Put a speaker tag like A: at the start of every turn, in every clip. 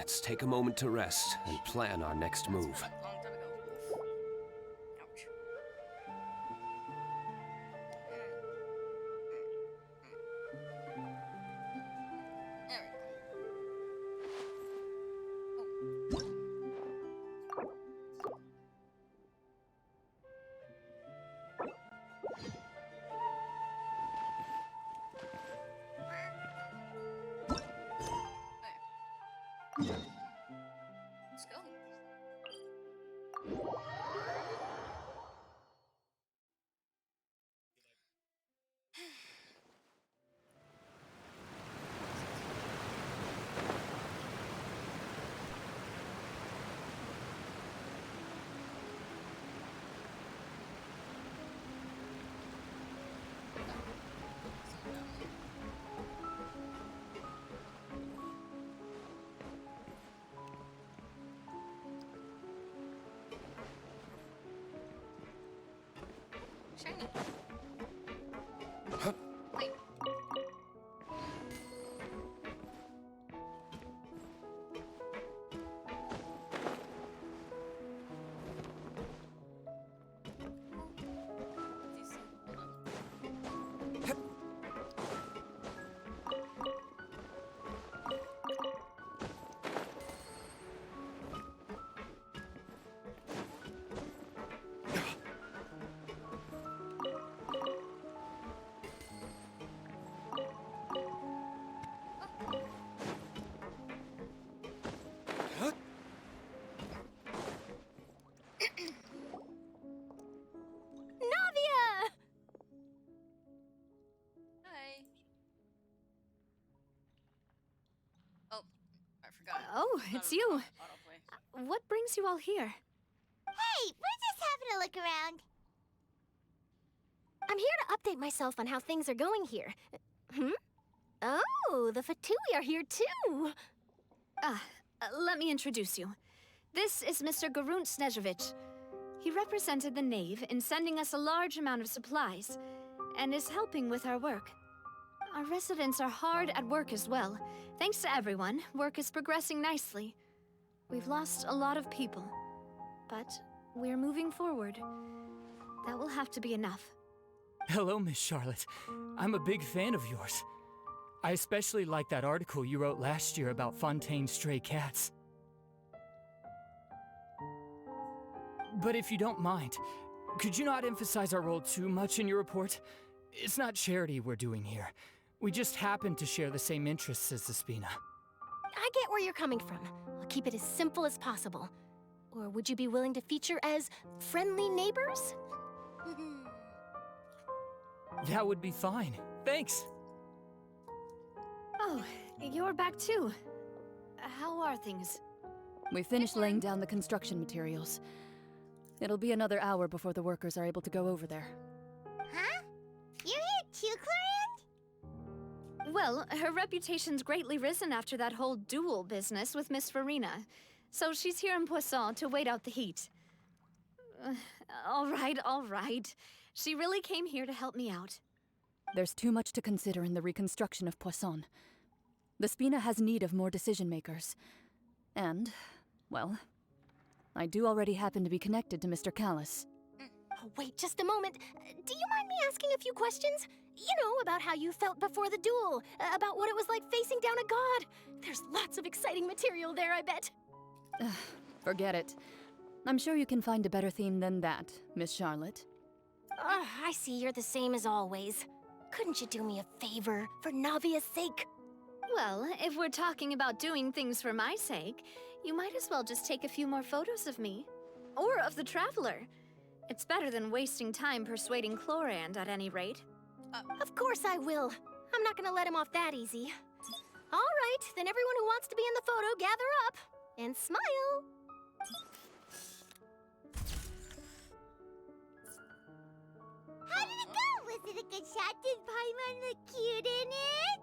A: Let's take a moment to rest and plan our next move.
B: Long time ago. Ouch. There we go. Let's go. Shiny. Wait.
C: Navia!
B: Hi. Oh, I forgot.
C: Oh, it's you.
B: Autoplay.
C: What brings you all here?
D: Hey, we're just having a look around.
C: I'm here to update myself on how things are going here. Oh, the Fatui are here too. Let me introduce you. This is Mr. Garunt Snežević. He represented the Knave in sending us a large amount of supplies, and is helping with our work. Our residents are hard at work as well. Thanks to everyone, work is progressing nicely. We've lost a lot of people, but we're moving forward. That will have to be enough.
E: Hello, Miss Charlotte. I'm a big fan of yours. I especially like that article you wrote last year about Fontaine's stray cats. But if you don't mind, could you not emphasize our role too much in your report? It's not charity we're doing here. We just happen to share the same interests as the Spina.
C: I get where you're coming from. I'll keep it as simple as possible. Or would you be willing to feature as friendly neighbors?
E: That would be fine. Thanks.
C: Oh, you're back too. How are things?
F: We finished laying down the construction materials. It'll be another hour before the workers are able to go over there.
D: Huh? You're here too, Clarence?
C: Well, her reputation's greatly risen after that whole duel business with Miss Farina. So she's here in Poisson to wait out the heat. All right. She really came here to help me out.
F: There's too much to consider in the reconstruction of Poisson. The Spina has need of more decision-makers. And, well, I do already happen to be connected to Mr. Callis.
C: Oh, wait just a moment. Do you mind me asking a few questions? You know, about how you felt before the duel, about what it was like facing down a god. There's lots of exciting material there, I bet.
F: Forget it. I'm sure you can find a better theme than that, Miss Charlotte.
C: I see you're the same as always. Couldn't you do me a favor, for Navia's sake? Well, if we're talking about doing things for my sake, you might as well just take a few more photos of me. Or of the Traveler. It's better than wasting time persuading Chlorand, at any rate. Of course I will. I'm not gonna let him off that easy. All right, then everyone who wants to be in the photo, gather up. And smile.
D: How did it go? Was it a good shot? Did Paimon look cute in it?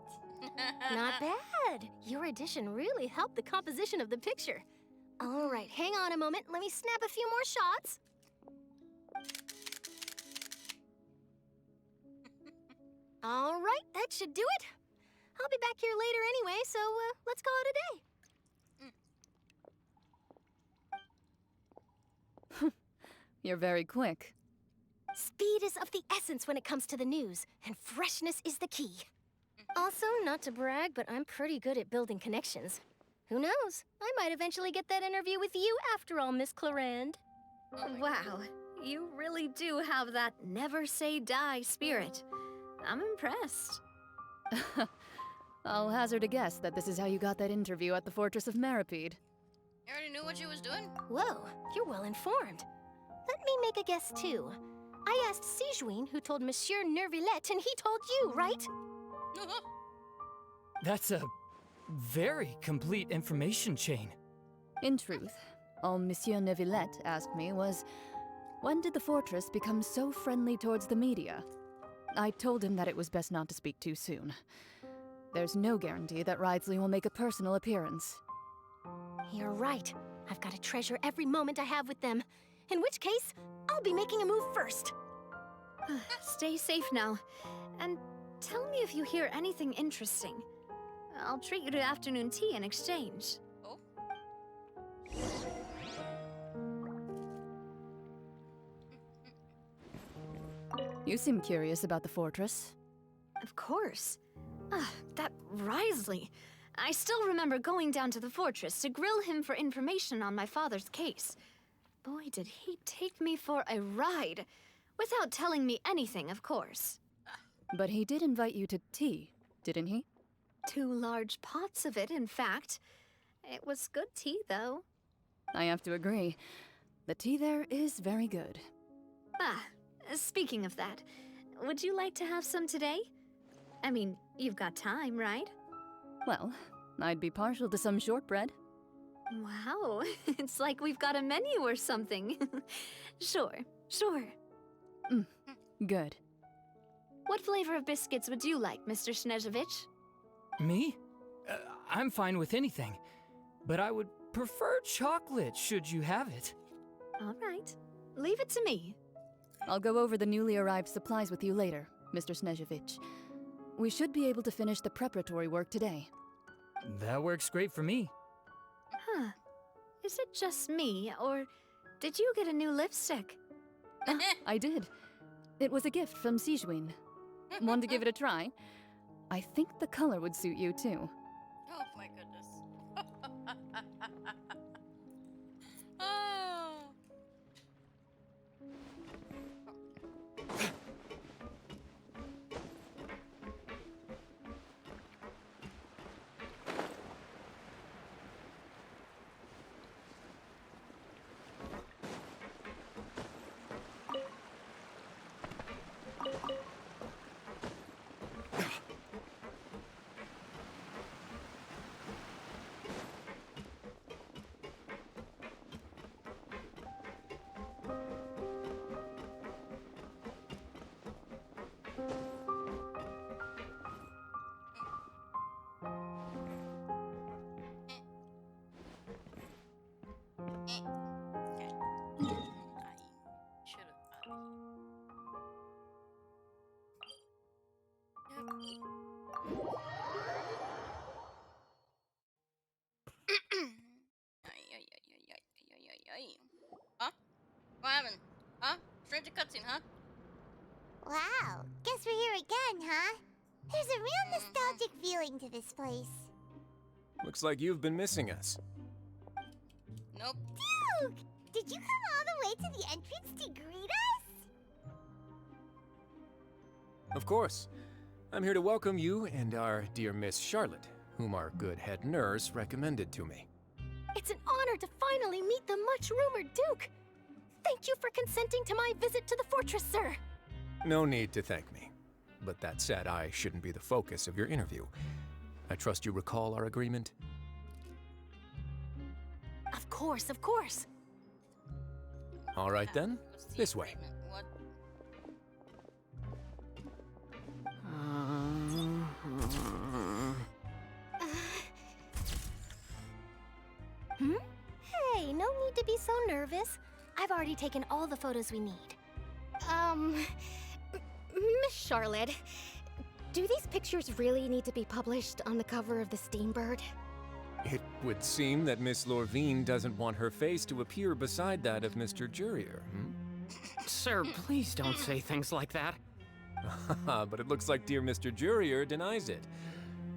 C: Not bad. Your addition really helped the composition of the picture. All right, hang on a moment. Let me snap a few more shots. All right, that should do it. I'll be back here later anyway, so let's call it a day.
F: You're very quick.
C: Speed is of the essence when it comes to the news, and freshness is the key. Also, not to brag, but I'm pretty good at building connections. Who knows? I might eventually get that interview with you after all, Miss Clarand.
B: Wow,
C: You really do have that never say die spirit. I'm impressed.
F: I'll hazard a guess that this is how you got that interview at the Fortress of Maripede.
B: you already knew what you was doing?
C: Whoa, you're well informed. Let me make a guess too. I asked Sijuin who told Monsieur Nervillette, and he told you, right?
E: That's a very complete information chain.
F: In truth, all Monsieur Neuvillette asked me was, when did the fortress become so friendly towards the media? I told him that it was best not to speak too soon. There's no guarantee that Ridesley will make a personal appearance.
C: You're right. I've got to treasure every moment I have with them. In which case, I'll be making a move first.
G: Stay safe now. And tell me if you hear anything interesting. I'll treat you to afternoon tea in exchange.
B: Oh,
F: You seem curious about the fortress.
G: Of course. That Risley. I still remember going down to the fortress to grill him for information on my father's case. Boy, did he take me for a ride. Without telling me anything, of course.
F: But he did invite you to tea, didn't he?
G: 2 large pots of it, in fact. It was good tea, though.
F: I have to agree. The tea there is very good.
G: Speaking of that, would you like to have some today? I mean, you've got time, right?
F: Well, I'd be partial to some shortbread.
G: Wow, it's like we've got a menu or something. Sure.
F: Good.
G: What flavor of biscuits would you like, Mr. Snezhevich?
E: Me? I'm fine with anything. But I would prefer chocolate, should you have it.
G: All right, leave it to me.
F: I'll go over the newly arrived supplies with you later, Mr. Snezhevich. We should be able to finish the preparatory work today.
E: That works great for me.
G: Huh. Is it just me, or did you get a new lipstick?
F: I did. It was a gift from Sijuin. Want to give it a try? I think the color would suit you too.
B: oh my goodness. Oh. Okay. I should have. Huh? What happened? Huh? Straight to cutscene, huh?
D: Wow, guess we're here again, huh? There's a real nostalgic feeling to this place.
A: Looks like you've been missing us.
B: Nope.
D: Duke, did you come all the way to the entrance to greet us?
A: Of course. I'm here to welcome you and our dear Miss Charlotte, whom our good head nurse recommended to me.
C: It's an honor to finally meet the much-rumored Duke. Thank you for consenting to my visit to the fortress, sir.
A: No need to thank me. But that said, I shouldn't be the focus of your interview. I trust you recall our agreement?
C: Of course, of course.
A: All right then,
B: What's the
A: this way.
B: agreement? What?
C: Hey, no need to be so nervous. I've already taken all the photos we need. Miss Charlotte, do these pictures really need to be published on the cover of the Steambird?
A: It would seem that Miss Lorvine doesn't want her face to appear beside that of Mr. Jurier, hmm?
H: Sir, please don't say things like that.
A: But it looks like dear Mr. Jurier denies it.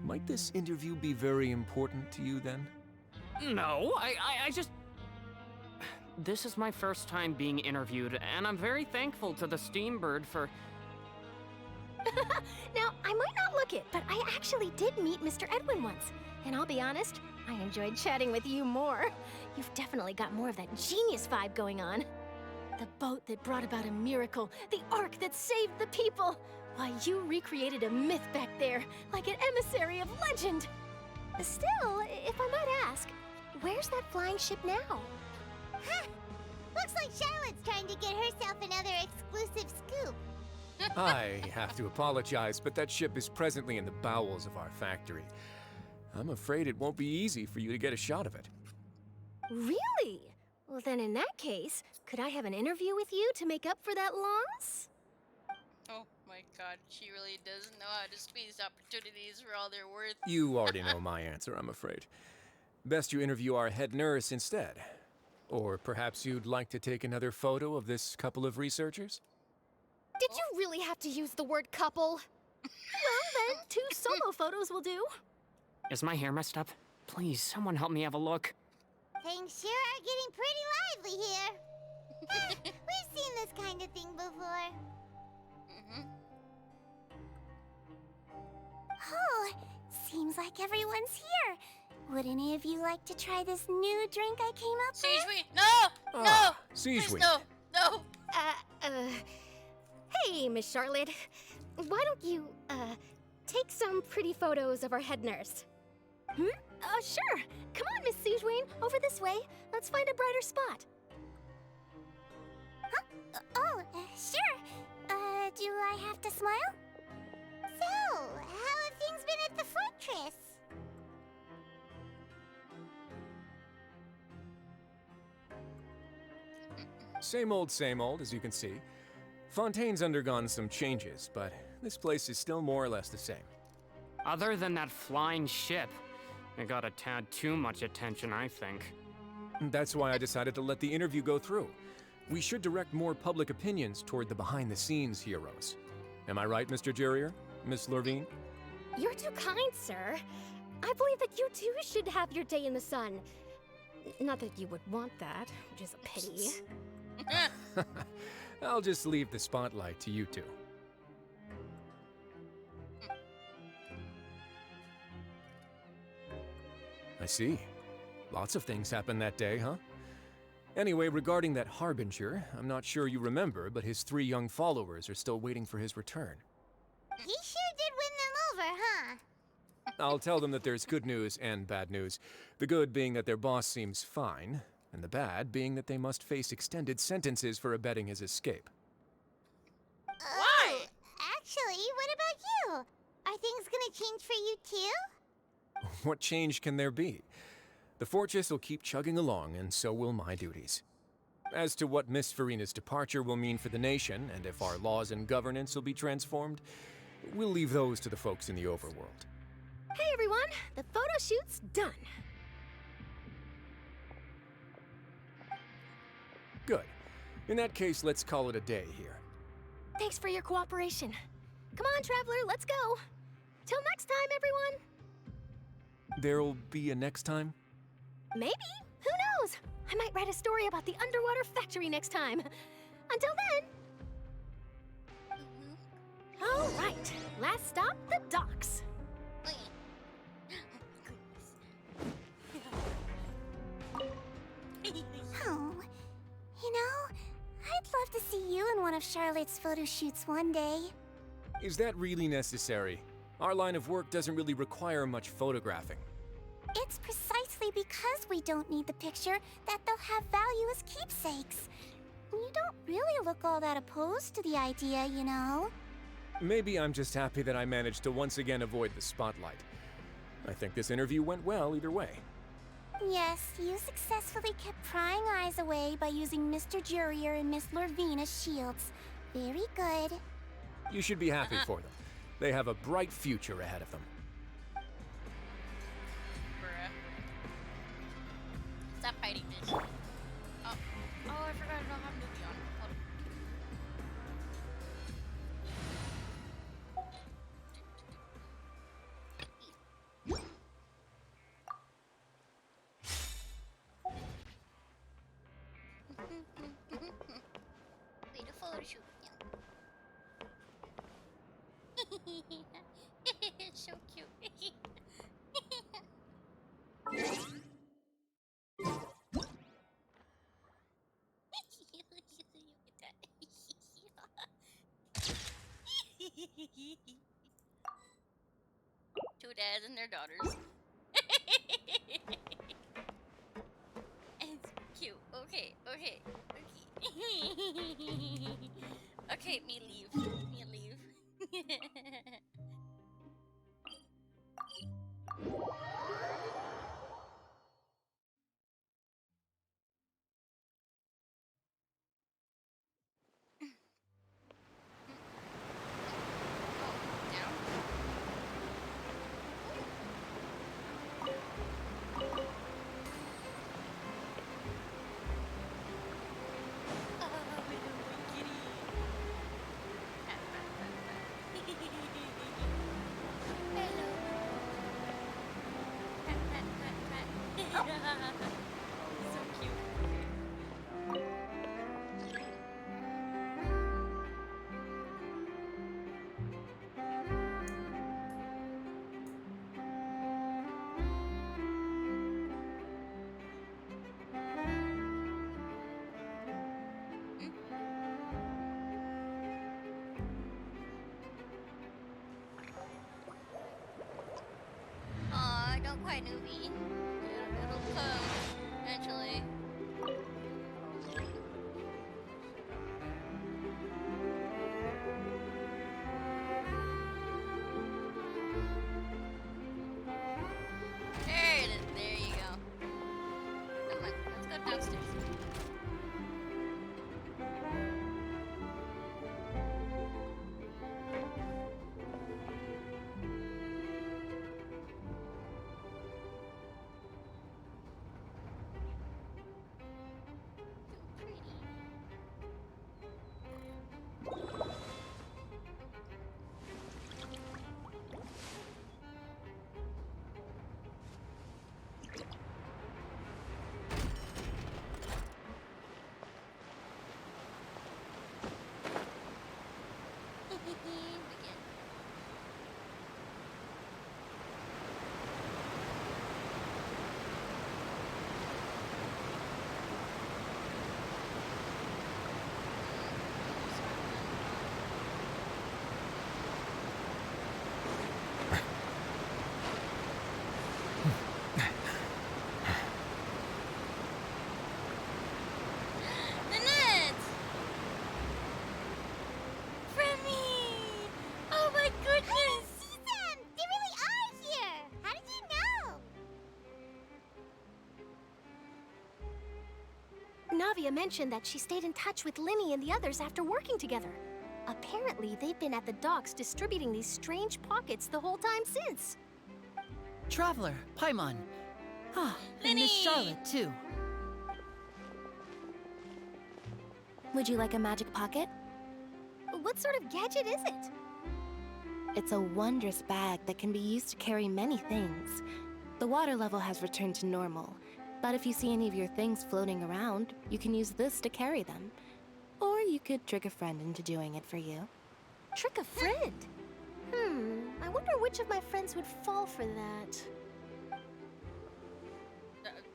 A: Might this interview be very important to you then?
H: No, I just... This is my first time being interviewed, and I'm very thankful to the Steambird for...
C: Now, I might not look it, but I actually did meet Mr. Edwin once. And I'll be honest, I enjoyed chatting with you more. You've definitely got more of that genius vibe going on. The boat that brought about a miracle, the ark that saved the people. Why, you recreated a myth back there, like an emissary of legend. Still, if I might ask, where's that flying ship now?
D: Huh. Looks like Charlotte's trying to get herself another exclusive scoop.
A: I have to apologize, but that ship is presently in the bowels of our factory. I'm afraid it won't be easy for you to get a shot of it.
C: Really? Well, then in that case, could I have an interview with you to make up for that loss?
B: Oh my god, she really doesn't know how to squeeze opportunities for all they're worth.
A: You already know my answer, I'm afraid. Best you interview our head nurse instead. Or perhaps you'd like to take another photo of this couple of researchers?
C: Did you really have to use the word couple? Well, then, 2 solo photos will do.
H: Is my hair messed up? Please, someone help me have a look.
D: Things sure are getting pretty lively here. We've seen this kind of thing before. Oh, seems like everyone's here. Would any of you like to try this new drink I came up with?
B: Siege no! No!
A: Siege
B: Please, no! No!
C: Hey, Miss Charlotte. Why don't you, take some pretty photos of our head nurse? Sure. Come on, Miss Siegewayne, over this way. Let's find a brighter spot.
D: Huh? Sure. Do I have to smile? So, how have things been at the fortress?
A: Same old, as you can see. Fontaine's undergone some changes, but this place is still more or less the same.
H: Other than that flying ship, it got a tad too much attention, I think.
A: That's why I decided to let the interview go through. We should direct more public opinions toward the behind-the-scenes heroes. Am I right, Mr. Jurier? Miss Lurvine?
C: You're too kind, sir. I believe that you too should have your day in the sun. Not that you would want that, which is a pity.
A: I'll just leave the spotlight to you two. I see. Lots of things happened that day, huh? Anyway, regarding that Harbinger, I'm not sure you remember, but his 3 young followers are still waiting for his return.
D: He sure did win them over, huh?
A: I'll tell them that there's good news and bad news. The good being that their boss seems fine, and the bad being that they must face extended sentences for abetting his escape.
B: Why?
D: Actually, what about you? Are things gonna change for you too?
A: What change can there be? The fortress will keep chugging along, and so will my duties. As to what Miss Farina's departure will mean for the nation, and if our laws and governance will be transformed, we'll leave those to the folks in the overworld.
C: Hey, everyone. The photo shoot's done.
A: Good. In that case, let's call it a day here.
C: Thanks for your cooperation. Come on, Traveler, let's go. Till next time, everyone.
A: There'll be a next time?
C: Maybe. Who knows? I might write a story about the underwater factory next time. Until then. All right. Last stop, the docks.
D: Oh, I'd love to see you in one of Charlotte's photo shoots one day.
A: Is that really necessary? Our line of work doesn't really require much photographing.
D: It's precisely because we don't need the picture that they'll have value as keepsakes. You don't really look all that opposed to the idea, you know.
A: Maybe I'm just happy that I managed to once again avoid the spotlight. I think this interview went well either way.
D: Yes, you successfully kept prying eyes away by using Mr. Jurier and Miss Lurvine as shields. Very good.
A: You should be happy for them. They have a bright future ahead of them.
B: Bruh. Stop fighting this. Oh, I forgot I don't have movie on. Hold So cute. Two dads and their daughters. It's cute. Okay, okay, okay. Okay, me leave. Me leave. Down. Oh, my little kitty. Pat, pat, pat, pat. Hello. Pat, pat, pat, pat. So cute. Aw, don't cry, newbie. It'll come eventually. There it is. There you go. Come on, let's go downstairs. So pretty. Begin. Lynette! Remy! Oh my goodness!
D: See them! They really are here! How did you know?
C: Navia mentioned that she stayed in touch with Linny and the others after working together. Apparently, they've been at the docks distributing these strange pockets the whole time since.
I: Traveler, Paimon. Ah, and Miss
B: Linny!
I: Charlotte, too.
C: Would you like a magic pocket? What sort of gadget is it? It's a wondrous bag that can be used to carry many things. The water level has returned to normal, but if you see any of your things floating around, you can use this to carry them. Or you could trick a friend into doing it for you. Trick a friend? I wonder which of my friends would fall for that.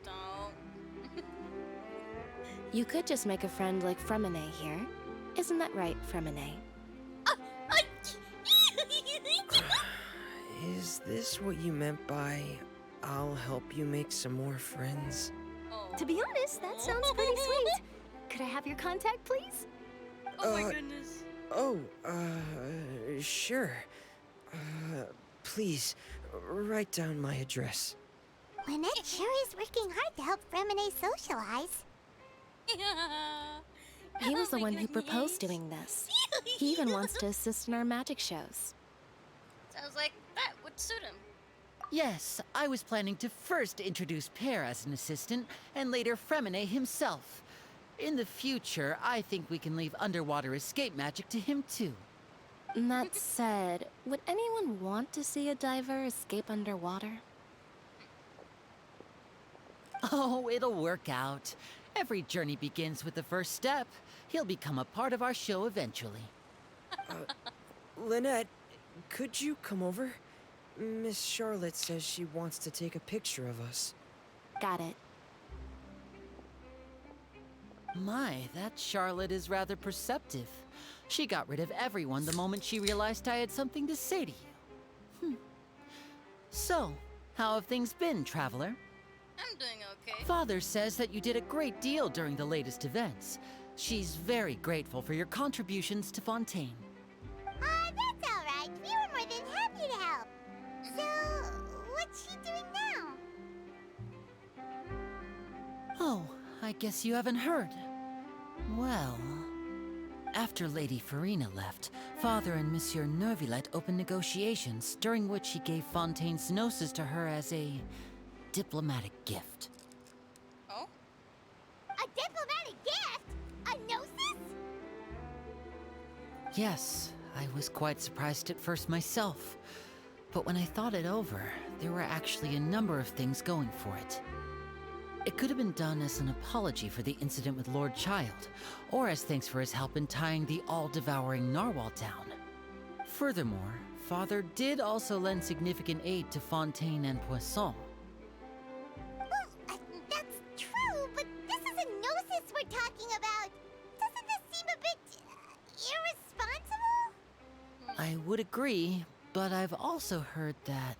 B: Don't.
C: You could just make a friend like Fremine here. Isn't that right, Fremine?
J: Is this what you meant by, I'll help you make some more friends?
B: Oh.
C: To be honest, that sounds pretty sweet. Could I have your contact, please?
B: Oh my goodness.
J: Oh, sure. Please, write down my address.
D: Lynette sure is working hard to help Fremine socialize.
C: He was
B: Oh
C: the
B: my
C: one who proposed
B: goodness.
C: doing this. He even wants to assist in our magic shows.
B: Sounds like that would suit him.
I: Yes, I was planning to first introduce Pear as an assistant, and later Fremine himself. In the future, I think we can leave underwater escape magic to him too.
C: That said, would anyone want to see a diver escape underwater?
I: Oh, it'll work out. Every journey begins with the first step. He'll become a part of our show eventually.
J: Lynette, could you come over? Miss Charlotte says she wants to take a picture of us.
F: Got it.
I: My, that Charlotte is rather perceptive. She got rid of everyone the moment she realized I had something to say to you. So, how have things been, Traveler?
B: I'm doing okay.
I: Father says that you did a great deal during the latest events. She's very grateful for your contributions to Fontaine.
D: That's alright. We were more than happy to help. So, what's she doing now?
I: Oh, I guess you haven't heard. Well, after Lady Farina left, Father and Monsieur Neuvillette opened negotiations, during which he gave Fontaine's gnosis to her as a diplomatic gift.
B: Oh?
D: A diplomatic gift? A gnosis?
I: Yes, I was quite surprised at first myself. But when I thought it over, there were actually a number of things going for it. It could have been done as an apology for the incident with Lord Child, or as thanks for his help in tying the all-devouring narwhal down. Furthermore, Father did also lend significant aid to Fontaine and Poisson.
D: Well, that's true, but this is a gnosis we're talking about. Doesn't this seem a bit irresponsible?
I: I would agree, but I've also heard that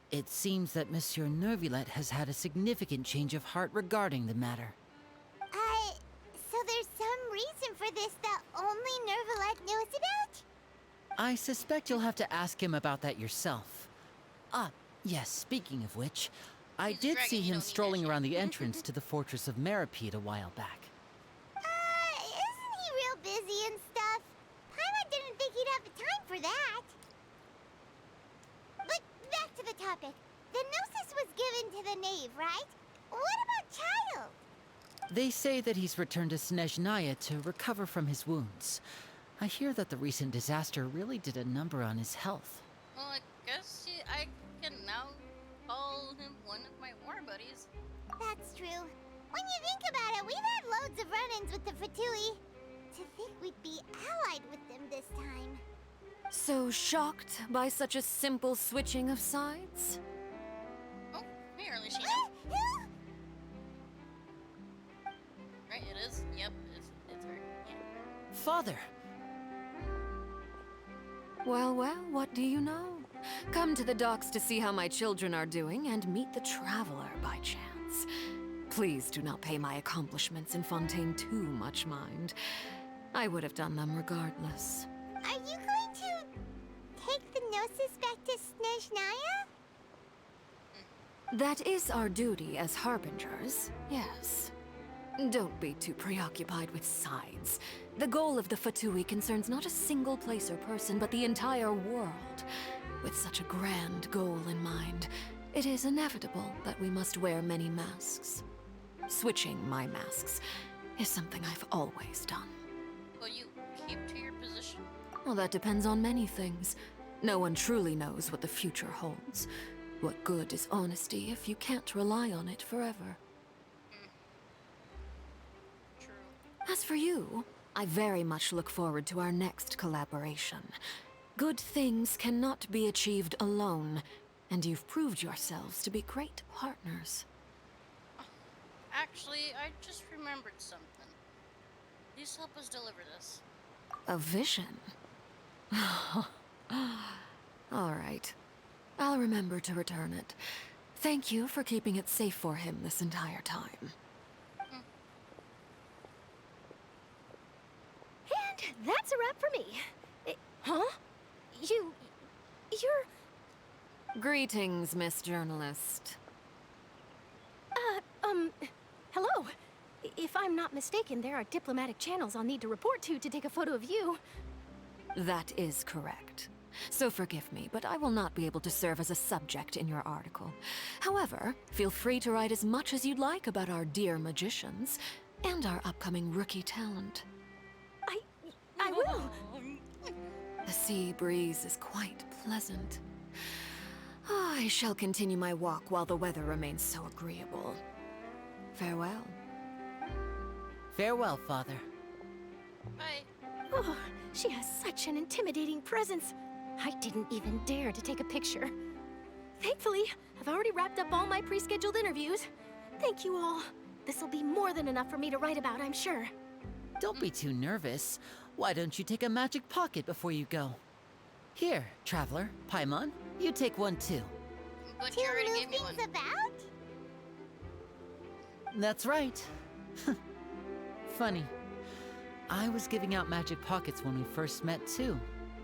I: it seems that Monsieur Neuvillette has had a significant change of heart regarding the matter.
D: So there's some reason for this that only Neuvillette knows about?
I: I suspect you'll have to ask him about that yourself. Ah, yes, speaking of which, I
B: He's
I: did
B: dragging
I: see
B: you,
I: him
B: don't need
I: strolling
B: that
I: around
B: shit.
I: the entrance to the Fortress of Meripede a while back.
D: Isn't he real busy and stuff? Paimon didn't think he'd have the time for that. But back to the topic. The gnosis was given to the knave, right? What about Child?
I: They say that he's returned to Snezhnaya to recover from his wounds. I hear that the recent disaster really did a number on his health.
B: Well, I guess I can now call him one of my war buddies.
D: That's true. When you think about it, we've had loads of run-ins with the Fatui. To think we'd be allied with them this time.
F: So shocked by such a simple switching of sides?
B: Oh, hey, Arlishina. Right, it is? Yep, it's her. Yeah.
I: Father!
F: Well, what do you know? Come to the docks to see how my children are doing and meet the Traveler by chance. Please do not pay my accomplishments in Fontaine too much mind. I would have done them regardless.
D: Are you going to take the gnosis back to Snezhnaya?
F: That is our duty as harbingers, yes. Don't be too preoccupied with sides. The goal of the Fatui concerns not a single place or person, but the entire world. With such a grand goal in mind, it is inevitable that we must wear many masks. Switching my masks is something I've always done.
B: Will you keep to your position?
F: Well, that depends on many things. No one truly knows what the future holds. What good is honesty if you can't rely on it forever?
B: True.
F: As for you, I very much look forward to our next collaboration. Good things cannot be achieved alone, and you've proved yourselves to be great partners.
B: Actually, I just remembered something. Please help us deliver this.
F: A vision? All right. I'll remember to return it. Thank you for keeping it safe for him this entire time.
C: And that's a wrap for me. Huh? You're...
F: Greetings, Miss Journalist.
C: Hello. If I'm not mistaken, there are diplomatic channels I'll need to report to take a photo of you.
F: That is correct. So forgive me, but I will not be able to serve as a subject in your article. However, feel free to write as much as you'd like about our dear magicians and our upcoming rookie talent.
C: I will.
F: The sea breeze is quite pleasant. I shall continue my walk while the weather remains so agreeable. Farewell.
I: Farewell, Father.
B: Bye.
C: Oh, she has such an intimidating presence. I didn't even dare to take a picture. Thankfully, I've already wrapped up all my pre-scheduled interviews. Thank you all. This'll be more than enough for me to write about, I'm sure.
I: Don't be too nervous. Why don't you take a magic pocket before you go? Here, Traveler, Paimon, you take one too.
B: But
D: To
B: you already
D: move
B: gave me one.
D: things about?
I: That's right. Funny. I was giving out magic pockets when we first met too.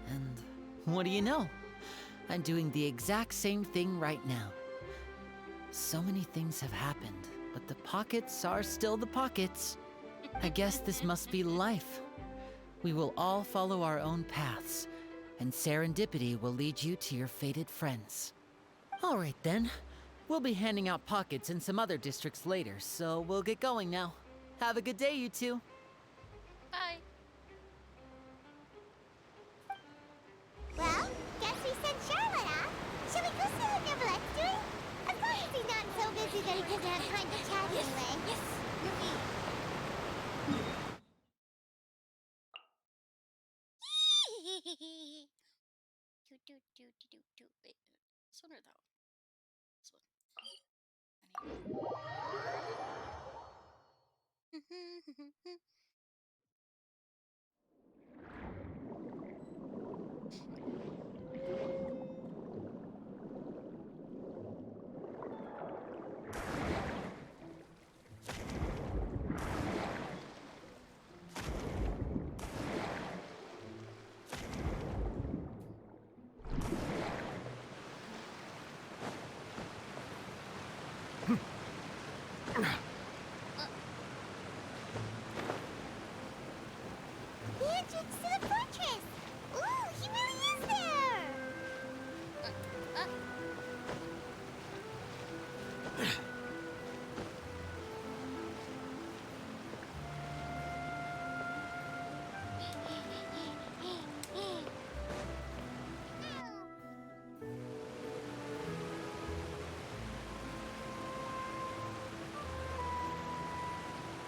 I: And what do you know? I'm doing the exact same thing right now. So many things have happened, but the pockets are still the pockets. I guess this must be life. We will all follow our own paths, and serendipity will lead you to your fated friends. All right then. We'll be handing out pockets in some other districts later, so we'll get going now. Have a good day, you two.
B: Bye.
D: Well, guess we sent Charlotte off. Shall we go see what Nicolette's doing? Of course he's not so busy that he doesn't have time to chat anyway. Yes.
B: Wait, this one or that one? This one.
D: The entrance to the fortress! Ooh, he really is there!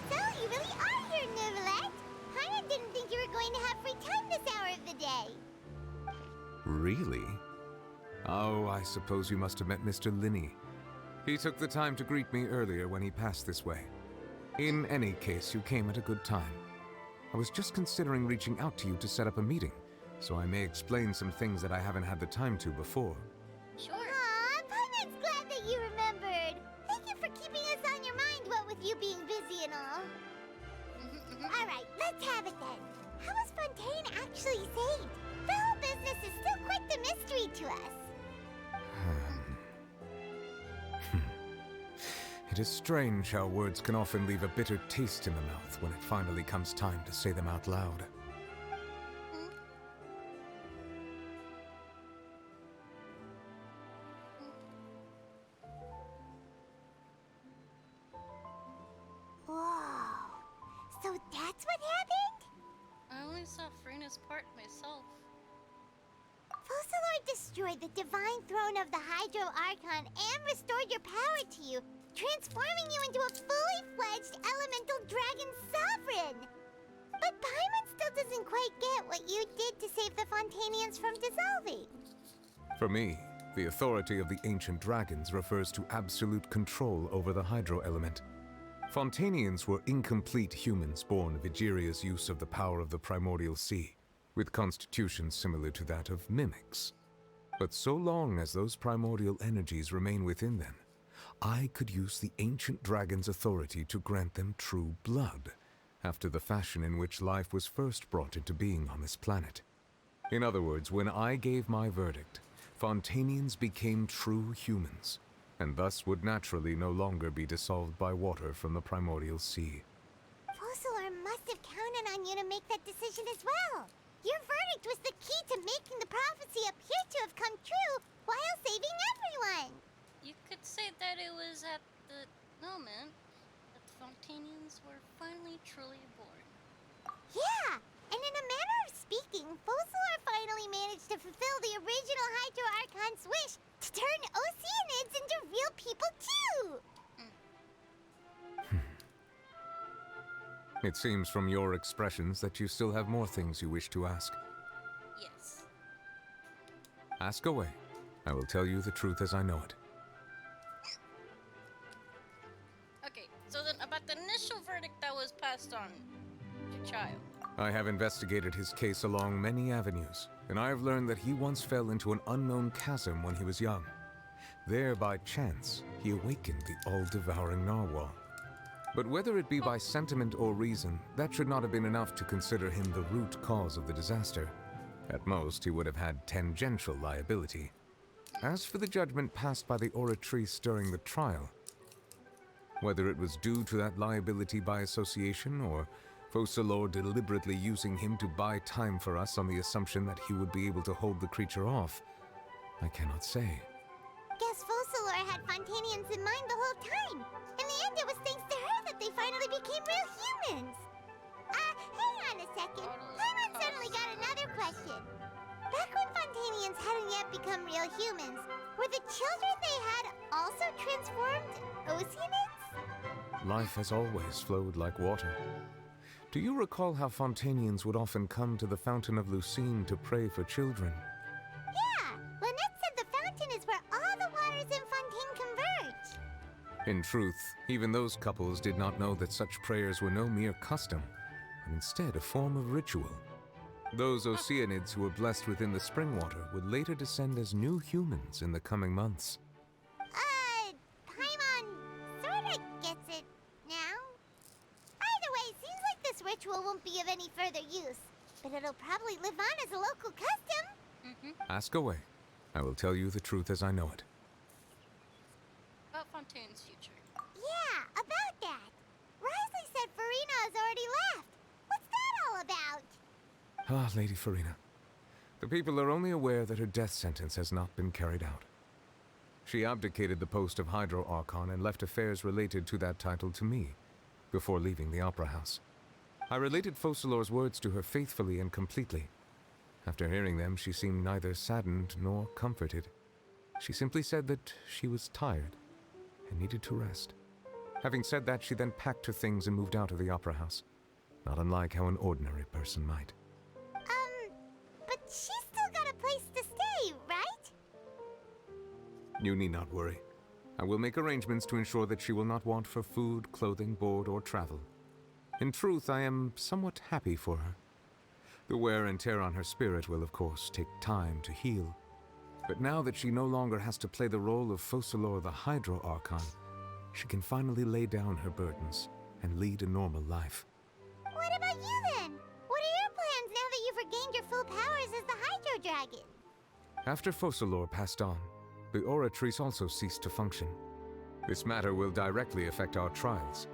D: So, you really are here, Nicolette! Paimon didn't think you were going to have free time this hour of the day.
K: Really? Oh, I suppose you must have met Mr. Linney. He took the time to greet me earlier when he passed this way. In any case, you came at a good time. I was just considering reaching out to you to set up a meeting, so I may explain some things that I haven't had the time to before.
B: Sure.
D: Aw, Paimon's glad that you remembered. Thank you for keeping us on your mind, what with you being busy and all. Alright, let's have it then. How was Fontaine actually saved? The whole business is still quite the mystery to us.
K: It is strange how words can often leave a bitter taste in the mouth when it finally comes time to say them out loud.
D: Whoa. So that's what happened?
B: I only saw Freena's part myself.
D: Focalor destroyed the divine throne of the Hydro Archon and restored your power to you, transforming you into a fully fledged elemental dragon sovereign. But Paimon still doesn't quite get what you did to save the Fontainians from dissolving.
K: For me, the authority of the ancient dragons refers to absolute control over the hydro element. Fontainians were incomplete humans born of Egeria's use of the power of the primordial sea, with constitutions similar to that of mimics. But so long as those primordial energies remain within them, I could use the ancient dragon's authority to grant them true blood, after the fashion in which life was first brought into being on this planet. In other words, when I gave my verdict, Fontainians became true humans, and thus would naturally no longer be dissolved by water from the primordial sea.
D: Focalor must have counted on you to make that decision as well. Your verdict was the key to making the prophecy appear to have come true while saving everyone.
B: You could say that it was at the moment that the Fontainians were finally truly born.
D: Yeah, and in a manner of speaking, Focalor finally managed to fulfill the original Hydro Archon's wish to turn Oceanids into real people too!
K: It seems from your expressions that you still have more things you wish to ask.
B: Yes.
K: Ask away. I will tell you the truth as I know it.
B: Okay, so then about the initial verdict that was passed on your child.
K: I have investigated his case along many avenues, and I have learned that he once fell into an unknown chasm when he was young. There, by chance, he awakened the all-devouring narwhal. But whether it be by sentiment or reason, that should not have been enough to consider him the root cause of the disaster. At most, he would have had tangential liability. As for the judgment passed by the oratrice during the trial, whether it was due to that liability by association, or Focalors deliberately using him to buy time for us on the assumption that he would be able to hold the creature off, I cannot say.
D: Guess Focalors had Fontainians in mind the whole time. In the end, it was thanks to her that they finally became real humans. Hang on a second. Paimon suddenly got another question. Back when Fontainians hadn't yet become real humans, were the children they had also transformed Oceanids?
K: Life has always flowed like water. Do you recall how Fontainians would often come to the Fountain of Lucine to pray for children?
D: Yeah, Lynette said the fountain is where all the waters in Fontaine converge.
K: In truth, even those couples did not know that such prayers were no mere custom, but instead a form of ritual. Those Oceanids who were blessed within the spring water would later descend as new humans in the coming months.
D: Paimon sorta gets it now. Either way, it seems like this ritual won't be of any further use, but it'll probably live on as a local custom.
K: Ask away. I will tell you the truth as I know it.
B: About Fontaine's future.
D: Yeah, about that. Risley said Farina has already left. What's that all about?
K: Ah, Lady Farina. The people are only aware that her death sentence has not been carried out. She abdicated the post of Hydro Archon and left affairs related to that title to me, before leaving the Opera House. I related Focalors' words to her faithfully and completely. After hearing them, she seemed neither saddened nor comforted. She simply said that she was tired and needed to rest. Having said that, she then packed her things and moved out of the Opera House, not unlike how an ordinary person might.
D: But she's still got a place to stay, right?
K: You need not worry. I will make arrangements to ensure that she will not want for food, clothing, board, or travel. In truth, I am somewhat happy for her. The wear and tear on her spirit will, of course, take time to heal. But now that she no longer has to play the role of Focalors the Hydro Archon, she can finally lay down her burdens and lead a normal life.
D: What about you then? What are your plans now that you've regained your full powers as the Hydro Dragon?
K: After Focalors passed on, the Oratrice also ceased to function. This matter will directly affect our trials.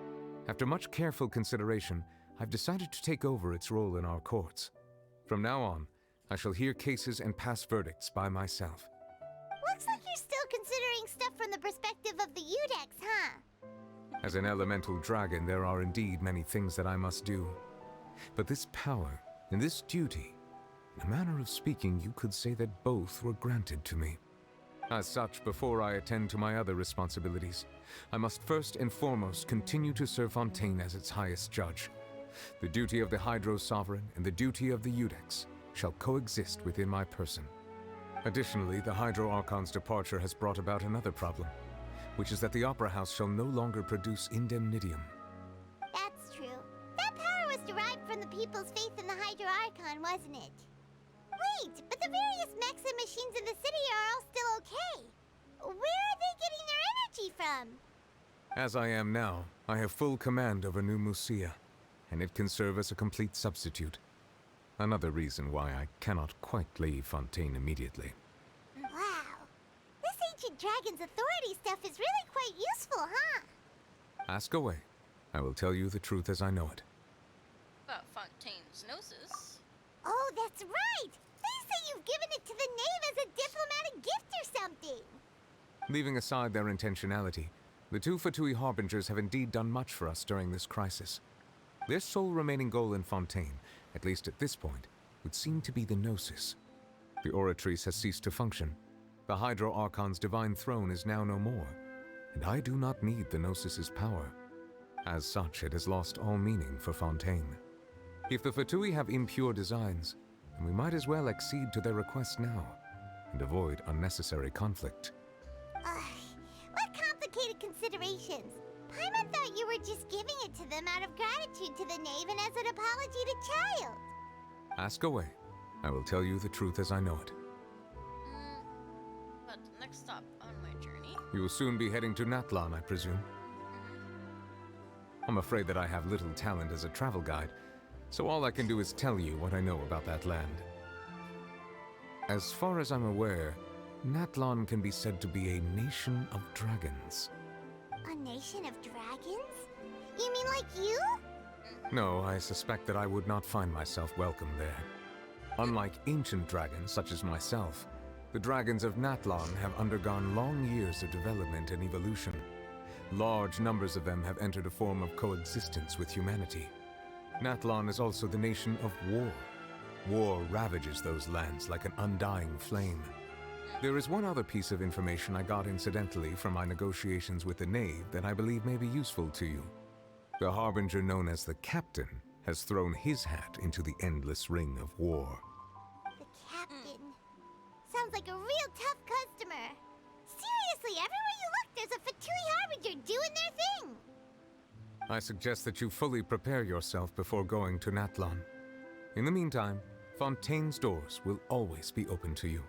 K: After much careful consideration, I've decided to take over its role in our courts. From now on, I shall hear cases and pass verdicts by myself.
D: Looks like you're still considering stuff from the perspective of the Udex, huh?
K: As an elemental dragon, there are indeed many things that I must do. But this power and this duty, in a manner of speaking, you could say that both were granted to me. As such, before I attend to my other responsibilities, I must first and foremost continue to serve Fontaine as its highest judge. The duty of the Hydro Sovereign and the duty of the Udex shall coexist within my person. Additionally, the Hydro Archon's departure has brought about another problem, which is that the Opera House shall no longer produce indemnitium.
D: That's true. That power was derived from the people's faith in the Hydro Archon, wasn't it? Wait, but the various mechs and machines in the city are all still okay. Where are they getting their energy from?
K: As I am now, I have full command over New Musia, and it can serve as a complete substitute. Another reason why I cannot quite leave Fontaine immediately.
D: Wow. This ancient dragon's authority stuff is really quite useful, huh?
K: Ask away. I will tell you the truth as I know it.
B: About Fontaine's gnosis.
D: Oh, that's right! They say you've given it to the knave as a diplomatic gift or something!
K: Leaving aside their intentionality, the two Fatui Harbingers have indeed done much for us during this crisis. Their sole remaining goal in Fontaine, at least at this point, would seem to be the Gnosis. The Oratrice has ceased to function. The Hydro Archon's divine throne is now no more, and I do not need the Gnosis's power. As such, it has lost all meaning for Fontaine. If the Fatui have impure designs, then we might as well accede to their request now. and avoid unnecessary conflict.
D: What complicated considerations? Paimon thought you were just giving it to them out of gratitude to the knave and as an apology to Child.
K: Ask away. I will tell you the truth as I know it.
B: But next stop on my journey.
K: You will soon be heading to Natlan, I presume. I'm afraid that I have little talent as a travel guide, so all I can do is tell you what I know about that land. As far as I'm aware, Natlan can be said to be a nation of dragons.
D: A nation of dragons? You mean like you?
K: No, I suspect that I would not find myself welcome there. Unlike ancient dragons such as myself, the dragons of Natlan have undergone long years of development and evolution. Large numbers of them have entered a form of coexistence with humanity. Natlan is also the nation of war. War ravages those lands like an undying flame. There is one other piece of information I got incidentally from my negotiations with the knave that I believe may be useful to you. The harbinger known as the Captain has thrown his hat into the endless ring of war.
D: The Captain. Sounds like a real tough customer. Seriously, everywhere you look, there's a Fatui harbinger doing their thing.
K: I suggest that you fully prepare yourself before going to Natlan. In the meantime, Fontaine's doors will always be open to you.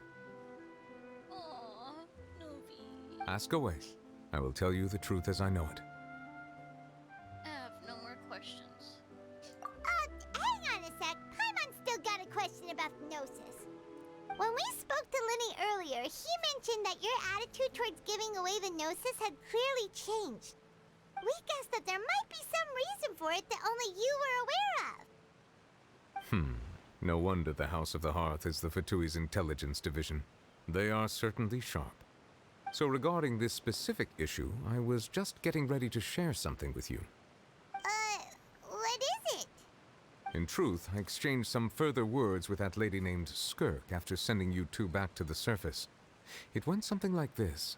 B: Aww, Novi.
K: Ask away. I will tell you the truth as I know it.
B: I have no more questions.
D: Hang on a sec. Paimon's still got a question about Gnosis. When we spoke to Linny earlier, he mentioned that your attitude towards giving away the Gnosis had clearly changed. We guessed that there might be some reason for it that only you were aware of.
K: No wonder the House of the Hearth is the Fatui's intelligence division. They are certainly sharp. So regarding this specific issue, I was just getting ready to share something with you.
D: What is it?
K: In truth, I exchanged some further words with that lady named Skirk after sending you two back to the surface. It went something like this.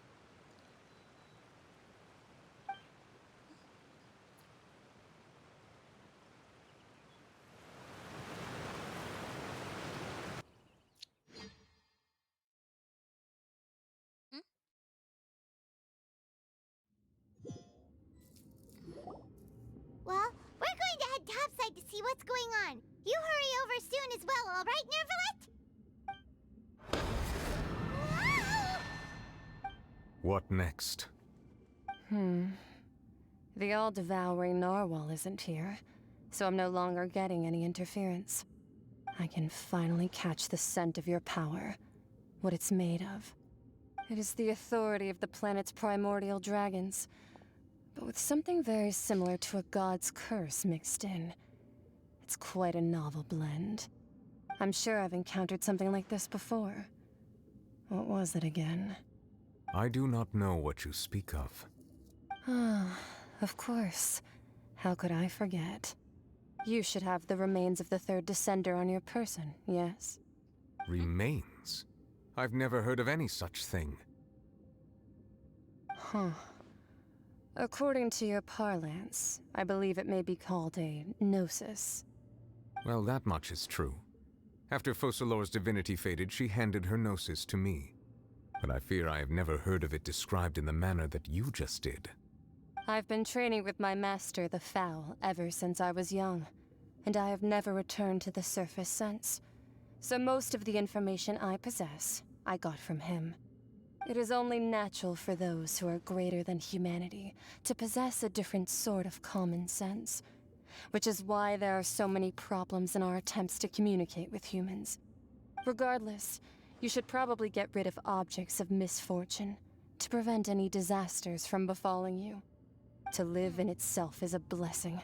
D: Well, we're going to head topside to see what's going on. You hurry over soon as well, all right, Nervalet?
K: What next?
F: The all-devouring narwhal isn't here, so I'm no longer getting any interference. I can finally catch the scent of your power, what it's made of. It is the authority of the planet's primordial dragons, but with something very similar to a god's curse mixed in. It's quite a novel blend. I'm sure I've encountered something like this before. What was it again?
K: I do not know what you speak of.
F: Ah, of course. How could I forget? You should have the remains of the third descender on your person, yes?
K: Remains? I've never heard of any such thing.
F: Huh. According to your parlance, I believe it may be called a gnosis.
K: Well, that much is true. After Focalor's divinity faded, she handed her gnosis to me. But I fear I have never heard of it described in the manner that you just did.
F: I've been training with my master, the Foul, ever since I was young, and I have never returned to the surface since. So most of the information I possess, I got from him. It is only natural for those who are greater than humanity to possess a different sort of common sense, which is why there are so many problems in our attempts to communicate with humans. Regardless, you should probably get rid of objects of misfortune to prevent any disasters from befalling you. To live in itself is a blessing.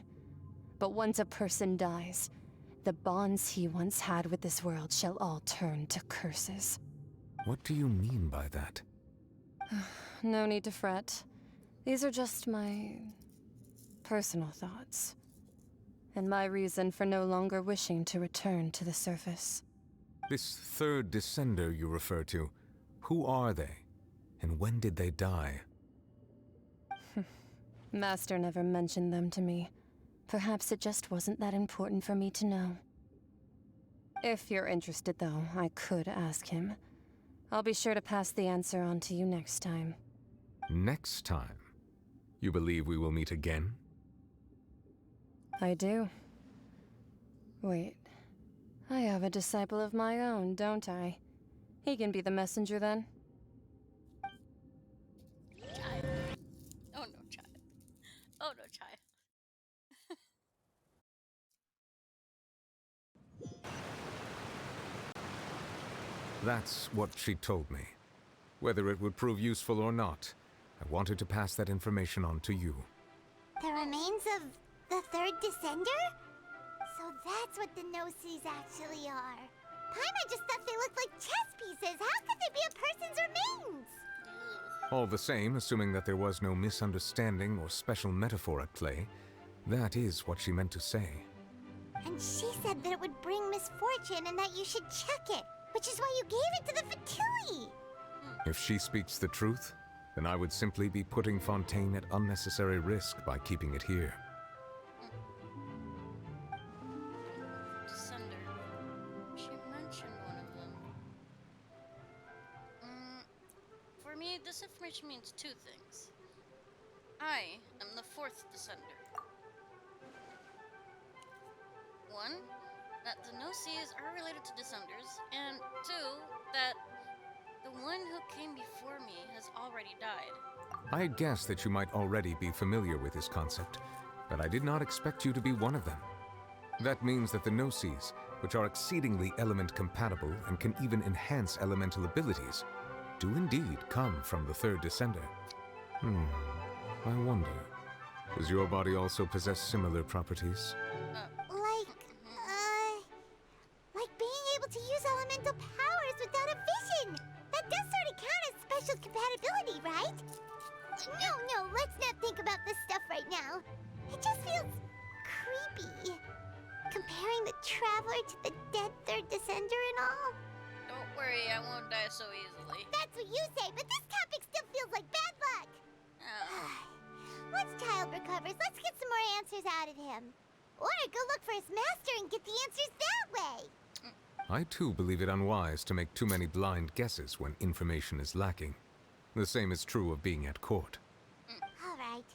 F: But once a person dies, the bonds he once had with this world shall all turn to curses.
K: What do you mean by that?
F: No need to fret. These are just my personal thoughts, and my reason for no longer wishing to return to the surface.
K: This third descender you refer to, who are they? And when did they die?
F: Master never mentioned them to me. Perhaps it just wasn't that important for me to know. If you're interested, though, I could ask him.
L: I'll be sure to pass the answer on to you next time.
K: Next time? You believe we will meet again?
L: I do. Wait. I have a disciple of my own, don't I? He can be the messenger then.
B: Child. Oh no, child. Oh no, child.
K: That's what she told me. Whether it would prove useful or not, I wanted to pass that information on to you.
D: The remains of the third descender? So that's what the Gnosis actually are. Paimon just thought they looked like chess pieces. How could they be a person's remains?
K: All the same, assuming that there was no misunderstanding or special metaphor at play, that is what she meant to say.
D: And she said that it would bring misfortune and that you should check it, which is why you gave it to the Fatui.
K: If she speaks the truth, then I would simply be putting Fontaine at unnecessary risk by keeping it here.
B: Descender. She mentioned one of them. For me, this information means two things. I am the fourth descender. One, that the Gnosis are related to descenders, and two, that the one who came before me has already died.
K: I had guessed that you might already be familiar with this concept, but I did not expect you to be one of them. That means that the Gnosis, which are exceedingly element-compatible and can even enhance elemental abilities, do indeed come from the third descender. I wonder, does your body also possess similar properties?
D: Like being able to use elemental powers without a vision. That does sort of count as special compatibility, right? No, let's not think about this stuff right now. It just feels creepy. Comparing the Traveler to the dead third descender and all.
B: Don't worry, I won't die so easily.
D: That's what you say, but this topic still feels like bad luck. Once Child recovers, let's get some more answers out of him. Or go look for his master and get the answers that way.
K: I too believe it unwise to make too many blind guesses when information is lacking. The same is true of being at court.
D: All right.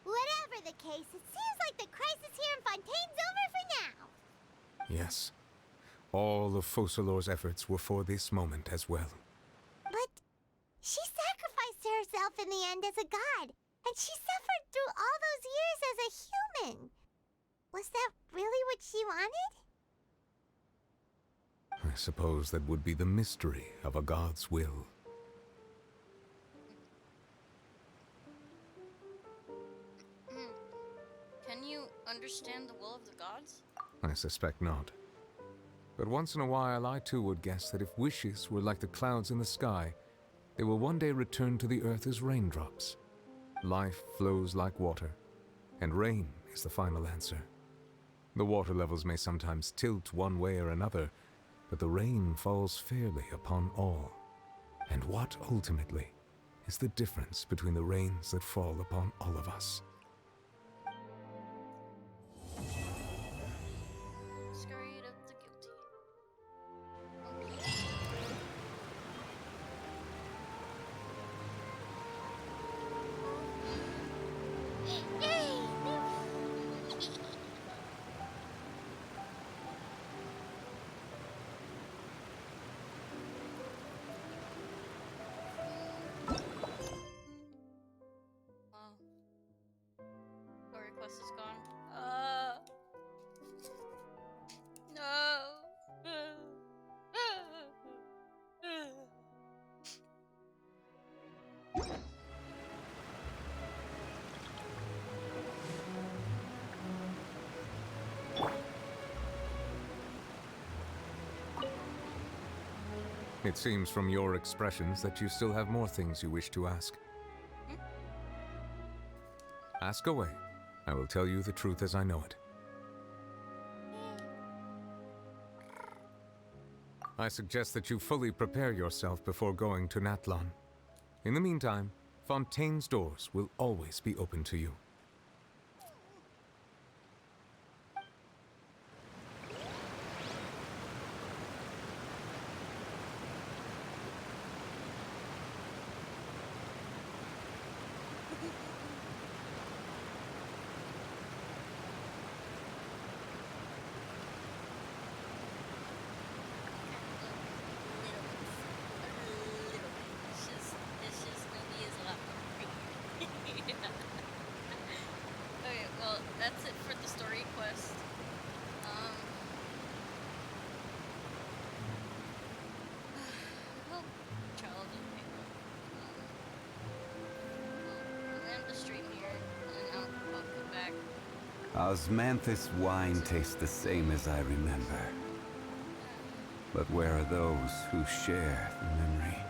D: Whatever the case, it seems like the crisis here in Fontaine's over for now.
K: Yes. All of Focalor's efforts were for this moment as well.
D: But she sacrificed herself in the end as a god, and she suffered through all those years as a human. Was that really what she wanted?
K: I suppose that would be the mystery of a god's will.
B: Can you understand the will of the gods?
K: I suspect not. But once in a while, I too would guess that if wishes were like the clouds in the sky, they will one day return to the earth as raindrops. Life flows like water, and rain is the final answer. The water levels may sometimes tilt one way or another, but the rain falls fairly upon all. And what, ultimately, is the difference between the rains that fall upon all of us?
B: Scurried of the guilty.
D: Yay!
B: Wow. The request is gone. No.
K: It seems from your expressions that you still have more things you wish to ask. Ask away. I will tell you the truth as I know it. I suggest that you fully prepare yourself before going to Natlan. In the meantime, Fontaine's doors will always be open to you.
M: Osmanthus wine tastes the same as I remember. But where are those who share the memory?